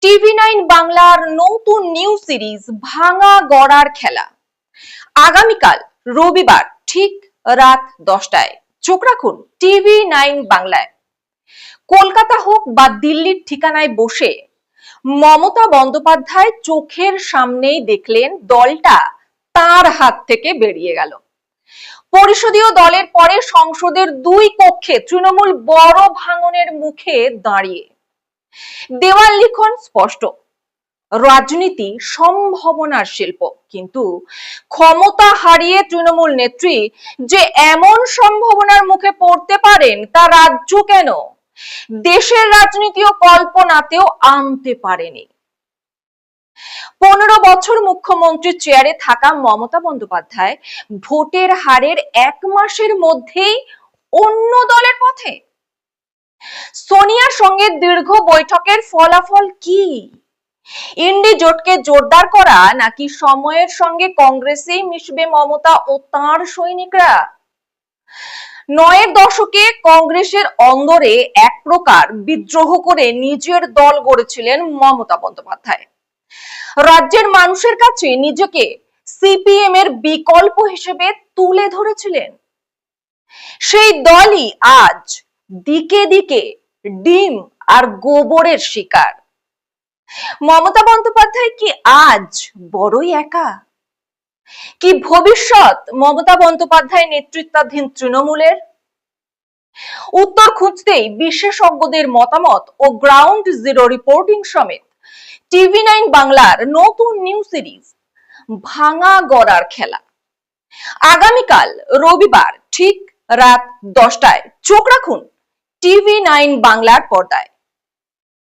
টিভি9 বাংলার নতুন new series ভাঙা গড়ার খেলা আগামীকাল রবিবার ঠিক রাত 10টায়। চোখ রাখুন টিভি9 বাংলায়। কলকাতা হোক বা দিল্লির ঠিকানায় বসে মমতা বন্দ্যোপাধ্যায় চোখের সামনেই দেখলেন দলটা তার হাত থেকে বেরিয়ে গেল। পরিষদীয় দলের পরে সংসদের দুই কক্ষে তৃণমূল বড় ভাঙনের মুখে দাঁড়িয়ে। দেওয়াল লিখন স্পষ্ট, রাজনীতি সম্ভাবনার শিল্প, কিন্তু ক্ষমতা হারিয়ে তৃণমূল নেত্রী যে এমন সম্ভাবনার মুখে পড়তে পারেন তা রাজ্য কেন দেশের রাজনীতিও কল্পনাতেও আনতে পারেনি। 15 বছর মুখ্যমন্ত্রীর চেয়ারে থাকা মমতা বন্দ্যোপাধ্যায় ভোটের হারের 1 মাসের মধ্যেই অন্য দলের পথে। সোনিয়ার সঙ্গে দীর্ঘ বৈঠকের ফলাফল কি? ইন্ডি জোটকে জোরদার করা নাকি সময়ের সঙ্গে কংগ্রেসেই মিশবে মমতা ও তাঁর সৈনিকরা? 9 দশকে কংগ্রেসের অন্দরে এক প্রকার বিদ্রোহ করে নিজের দল গড়েছিলেন মমতা বন্দ্যোপাধ্যায়। রাজ্যের মানুষের কাছে নিজেকে সিপিএম এর বিকল্প হিসেবে তুলে ধরেছিলেন। সেই দলই আজ দিকে দিকে ডিম আর গোবরের শিকার। মমতা বন্দ্যোপাধ্যায় কি আজ বড়ই একা? কি ভবিষ্যৎ মমতা বন্দ্যোপাধ্যায় নেতৃত্বাধীন তৃণমূলের? উত্তর খুঁজতেই বিশেষজ্ঞদের মতামত ও গ্রাউন্ড জিরো রিপোর্টিং সমেত টিভি9 বাংলার নতুন নিউ সিরিজ ভাঙা গড়ার খেলা আগামীকাল রবিবার ঠিক রাত 10টায়। চোখ রাখুন টিভি9 বাংলার পর্দায়।